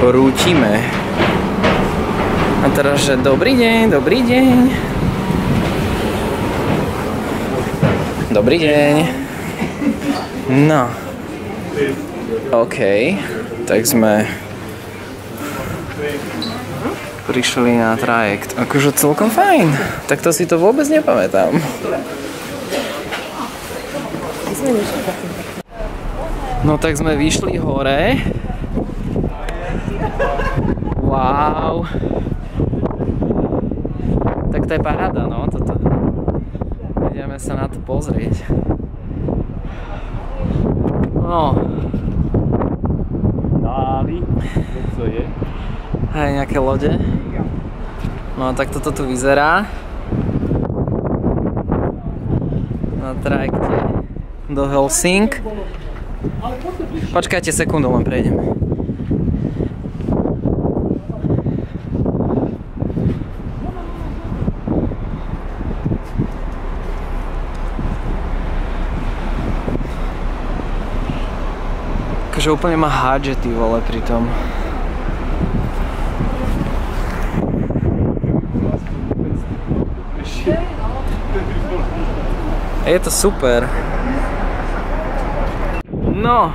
Rútime. A teraz, že dobrý deň, dobrý deň. Dobrý deň. No. OK. Tak sme prišli na trajekt. Akože celkom fajn. Tak to si to vôbec nepamätám. No tak sme vyšli hore. Wow. Tak to je paráda, no, toto. Ideme sa na to pozrieť. No. Dáli, co je? Hej, nejaké lode. No, tak toto tu vyzerá. Na trajekte do Helsing. Počkajte sekundu, len prejdeme. Akože úplne ma hádže, ty vole, pri tom. Je to super. No,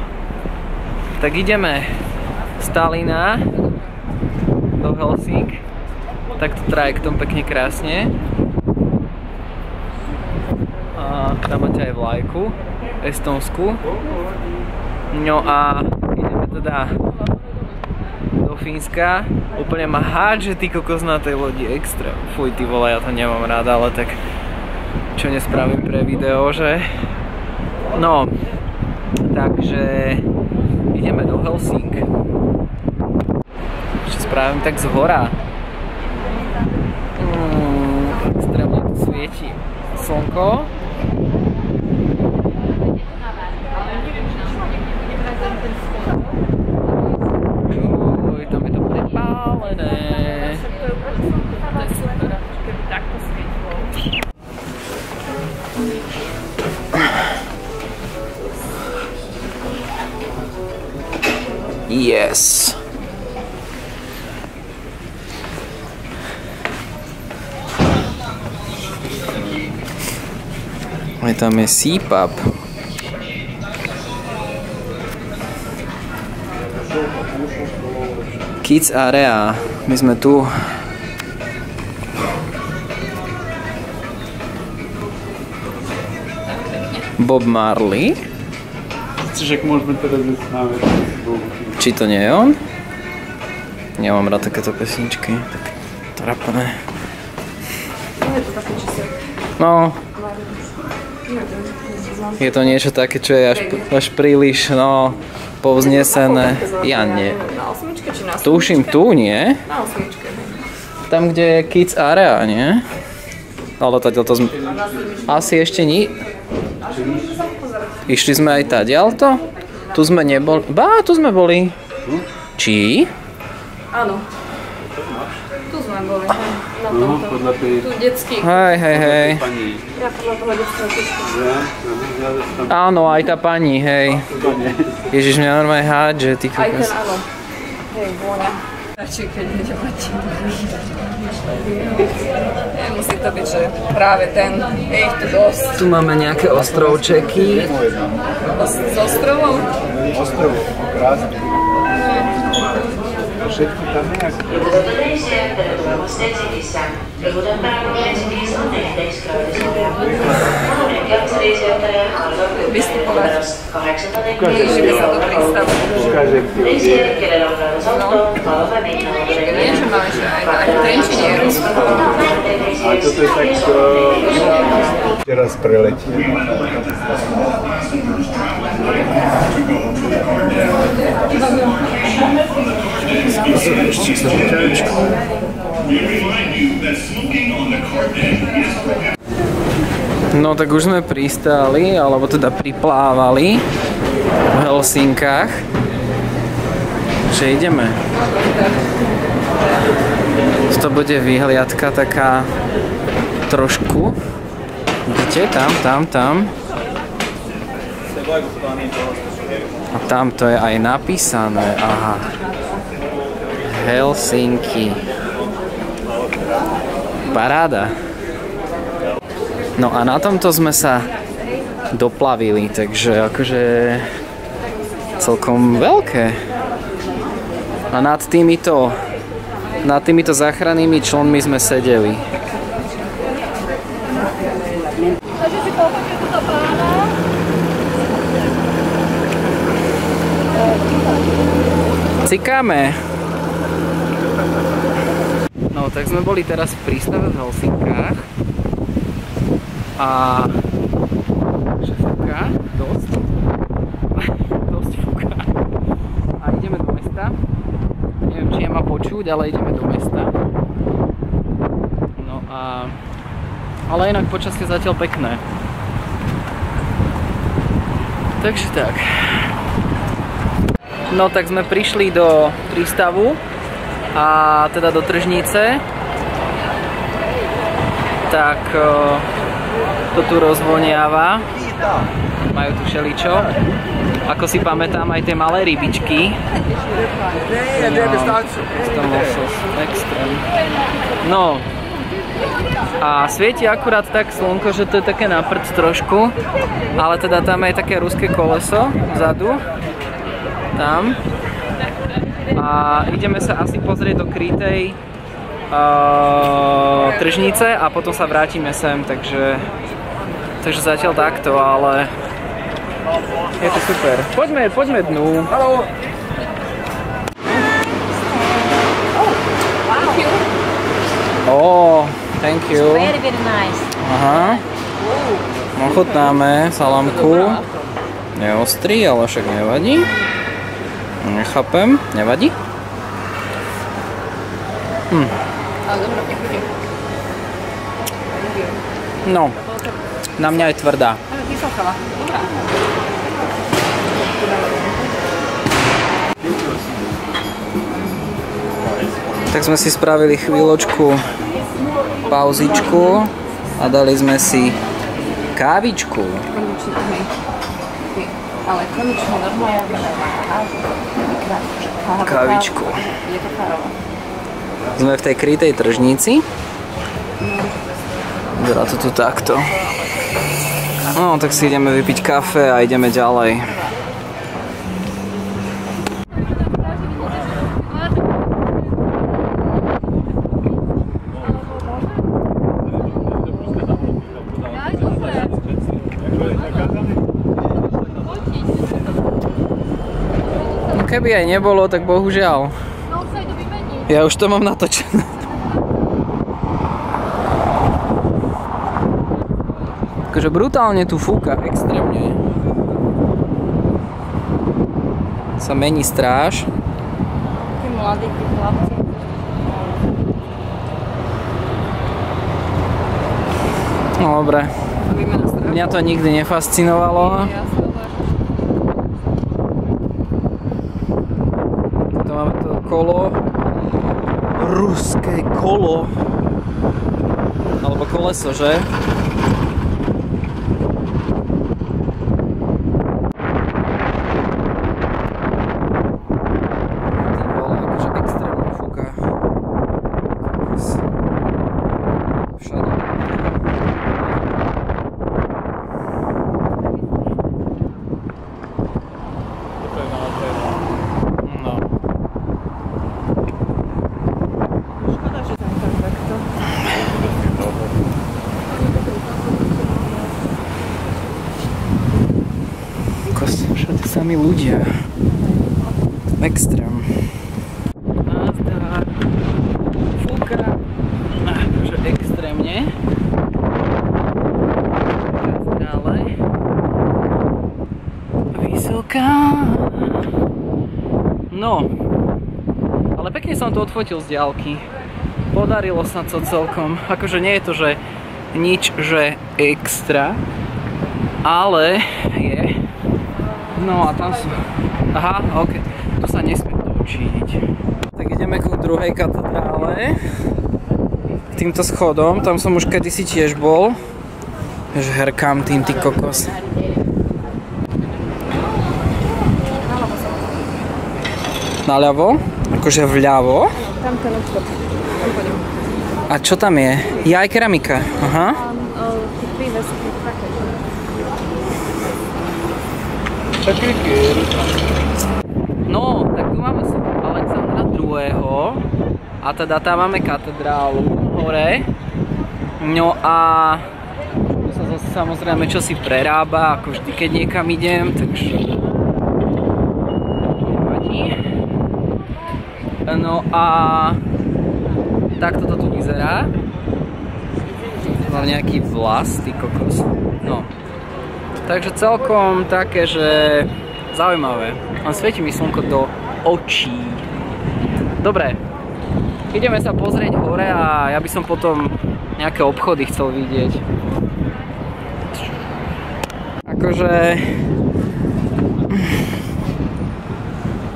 tak ideme z Tallinna do Helsing. Takto trajektom pekne krásne. A tam máte aj vlajku estónsku. No a ideme teda do Fínska. Úplne ma hádže ty kokos na tej lodi extra. Fuj, ty vole, ja to nemám rád, ale tak čo nespravím pre video, že? No, takže ideme do Helsing. Ešte spravím tak z hora. Extrémne tu svieti slnko. Uj, tam je to prepálené. To je super. Keby takto svietilo. Yes. Aj tam je Sea-pub. Kids Area. My sme tu. Bob Marley. Čiže môžeme teraz ísť na vec. Či to nie je on? Nemám rád takéto pesničky. Tak trápané. No. Je to niečo také, čo je až príliš, no, povznesené. Ja nie. Na osmičke či na osmičke? Tuším tu, nie? Na osmičke. Tam, kde je Kids Area, nie? Ale to sme... Asi ešte nie. Išli sme aj tadiaľto? Tu sme neboli. Bá, tu sme boli. Či? Áno. Tu sme boli. Na tomto. Podľa tej... Tu detský. Hej. Ja podľa toho detského kušku. Áno, aj tá pani, hej. Ježiš, mňa normálne hádže, ty Aj ten, kokos. áno. Hej, vôňa. Radšej, keď niečo mať. Nemusí to byť, že práve ten, je ich tu dosť. Tu máme nejaké ostrovčeky. S ostrovom? Ostrov, krásne. Všetko tam nejak. Vystupovať. Blížime sa do prístavu. Nie, že máme, že aj v Trenčine je rozprávať. A toto je tak, teraz preletí. Ešte slovičku. No tak už sme pristáli, alebo teda priplávali v Helsinkách. Že ideme. To bude výhliadka taká trošku. Vidíte? Tam. A tam to je aj napísané, aha. Helsinki. Paráda. No a na tomto sme sa doplavili, takže akože celkom veľké. A nad týmito záchrannými člnmi sme sedeli. Cikáme. No, tak sme boli teraz v prístave v Helsinkách. A že fúka, dosť fúka. A ideme do mesta. Neviem, či je ma počuť, ale ideme do mesta. No a... Ale inak počasie zatiaľ pekné. Takže tak. No tak sme prišli do prístavu a teda do tržnice. Tak to tu rozvoniava. Majú tu všeličo. Ako si pamätám, aj tie malé rybičky. No. A svieti akurát tak slnko, že to je také na prd trošku. Ale teda tam je také ruské koleso vzadu. Tam. A ideme sa asi pozrieť do krytej tržnice a potom sa vrátime sem, takže zatiaľ takto, ale je to super. Poďme dnu. Haló. Oh, thank you. Very, very nice. Aha. Ochutnáme salámku. Neostrý, ale však nevadí. Nechápem, nevadí? No, na mňa je tvrdá. Tak sme si spravili chvíľočku pauzičku a dali sme si kávičku. Kávičku. Sme v tej krytej tržnici. Vyzerá to tu takto. No, tak si ideme vypiť kafe a ideme ďalej. No, keby aj nebolo, tak bohužiaľ. Ja už to mám natočené. Takže brutálne tu fúka, extrémne. Sa mení stráž. Tí mladí, tí chlapci. No dobre. Mňa to nikdy nefascinovalo. Tu máme to kolo. Ruské kolo. Alebo koleso, že? Všade sami ľudia. Extrém. Nazdar. Fúka. Takže extrémne. Stále. Vysoká. No. Ale pekne som to odfotil z diaľky. Podarilo sa to celkom. Akože nie je to, že nič, že extra. Ale je. No a tam sú... Aha, ok. Tu sa nesmie točiť. Tak ideme ku druhej katedrále. K týmto schodom. Tam som už kedysi tiež bol. Že herkám tým, ty kokos. Naľavo? Akože vľavo? Tam ten obchod. Tam pôjdem. A čo tam je? Je aj keramika. Aha. Tie prívesky, také. No, tak tu máme Alexandra II. A teda tam máme katedrálu hore. No a tu sa zase samozrejme čosi prerába, ako vždy keď niekam idem, takže nevadí. No a takto to tu vyzerá. Mám nejaký vlas, ty kokos. No. Takže celkom také, že zaujímavé. Len svieti mi slnko do očí. Dobre. Ideme sa pozrieť hore a ja by som potom nejaké obchody chcel vidieť. Akože...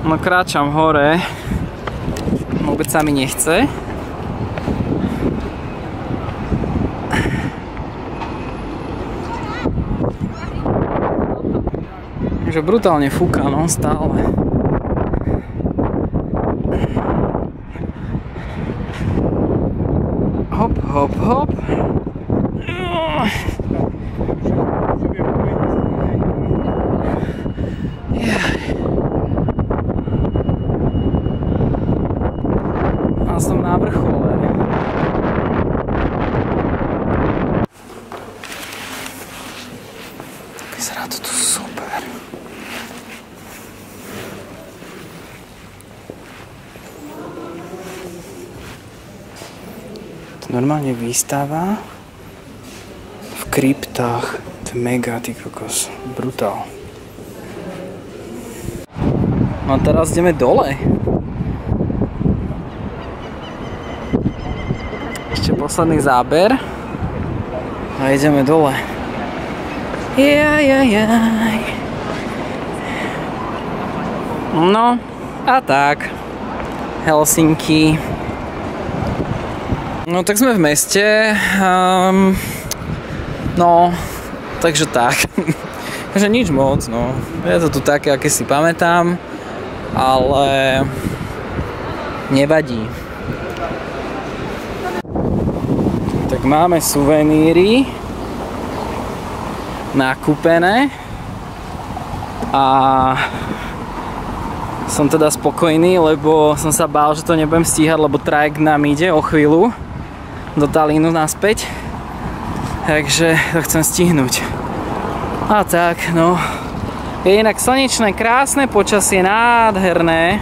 No kráčam hore. Vôbec sa mi nechce. Že brutálne fúka, no stále. Hop, hop, hop. A som na vrchole. Vyzerá to tu super. Normálne výstava v kryptách. To je mega, ty kokos. Brutál. No a teraz ideme dole. Ešte posledný záber. A ideme dole. Jajajaj. No a tak. Helsinki. No tak sme v meste, no, takže tak, takže nič moc, no, je to tu také, aké si pamätám, ale nevadí. Tak máme suveníry nakúpené a som teda spokojný, lebo som sa bál, že to nebudem stíhať, lebo trajekt nám ide o chvíľu do Tallinnu naspäť, takže to chcem stihnúť. A tak, no, je inak slnečné, krásne počasie, nádherné,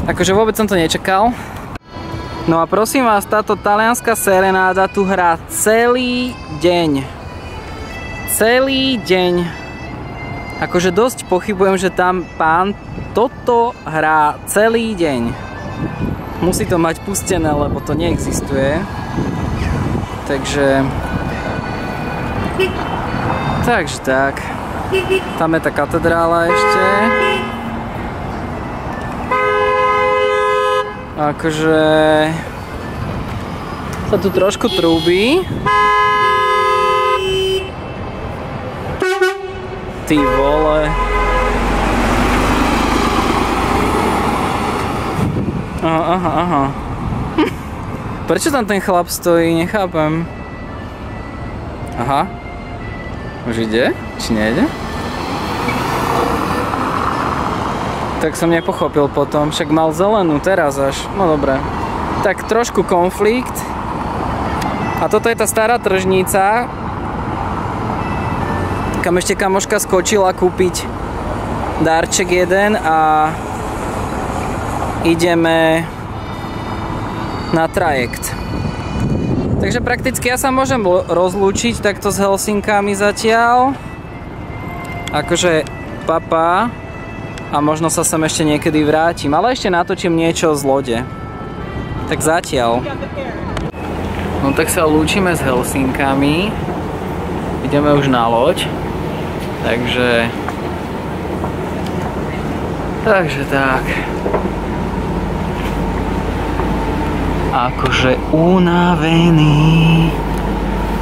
akože vôbec som to nečakal. No a prosím vás, táto talianská serenáda tu hrá celý deň. Celý deň. Akože dosť pochybujem, že tam pán toto hrá celý deň. Musí to mať pustené, lebo to neexistuje. Takže tak. Tam je tá katedrála ešte. Akože sa tu trošku trúbi. Ty vole. Aha. Prečo tam ten chlap stojí? Nechápem. Aha. Už ide? Či nejde? Tak som nepochopil potom. Však mal zelenú teraz až. No dobre. Tak trošku konflikt. A toto je tá stará tržnica, kam ešte kamoška skočila kúpiť darček jeden a ideme na trajekt. Takže prakticky ja sa môžem rozlúčiť takto s Helsinkami zatiaľ. Akože papa a možno sa sem ešte niekedy vrátim, ale ešte natočím niečo z lode. Tak zatiaľ. No tak sa lúčime s Helsinkami. Ideme už na loď. Takže tak. Akože unavený.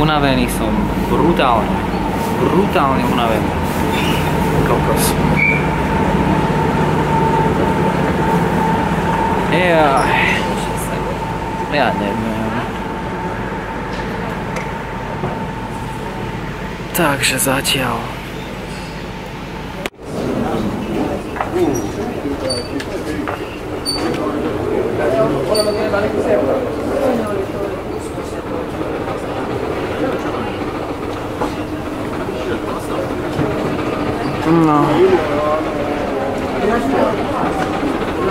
Unavený som. Brutálne unavený. Kokos. Ja neviem. Takže zatiaľ. No.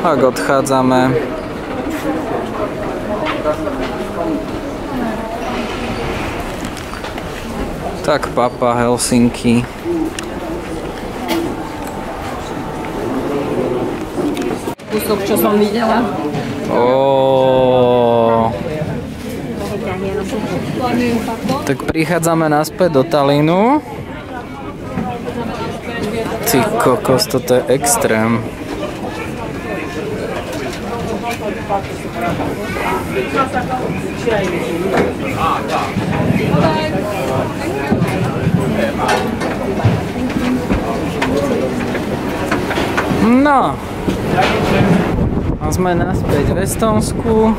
Tak odchádzame. Tak papa Helsinki. Kúsok, čo som videla. Tak prichádzame naspäť do Tallinnu. Ty kokos, toto je extrém. No. A sme naspäť v Estonsku.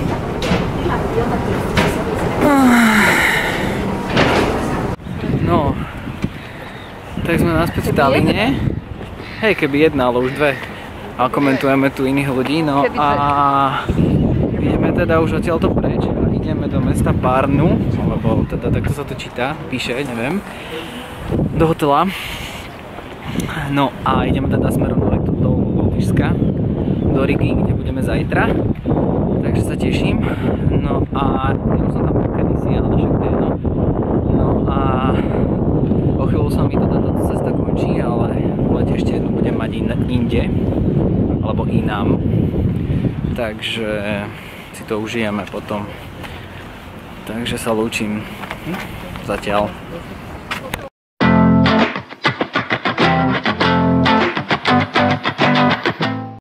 No. Tak sme naspäť v Tallinne. Hej, keby jedna, ale už dve. A komentujeme tu iných ľudí, no a ideme teda už odtiaľto preč a ideme do mesta Pärnu, alebo teda takto sa to číta, píše, neviem, do hotela. No a ideme teda smerom do Lotyšska, do Rigy, kde budeme zajtra, takže sa teším. No a ja som tam kedysi, ale však to je jedno. No a o chvíľu sa mi teda táto cesta končí, ale v lete ešte jednu budem mať inde, alebo inám. Takže si to užijeme potom. Takže sa lúčim. Zatiaľ.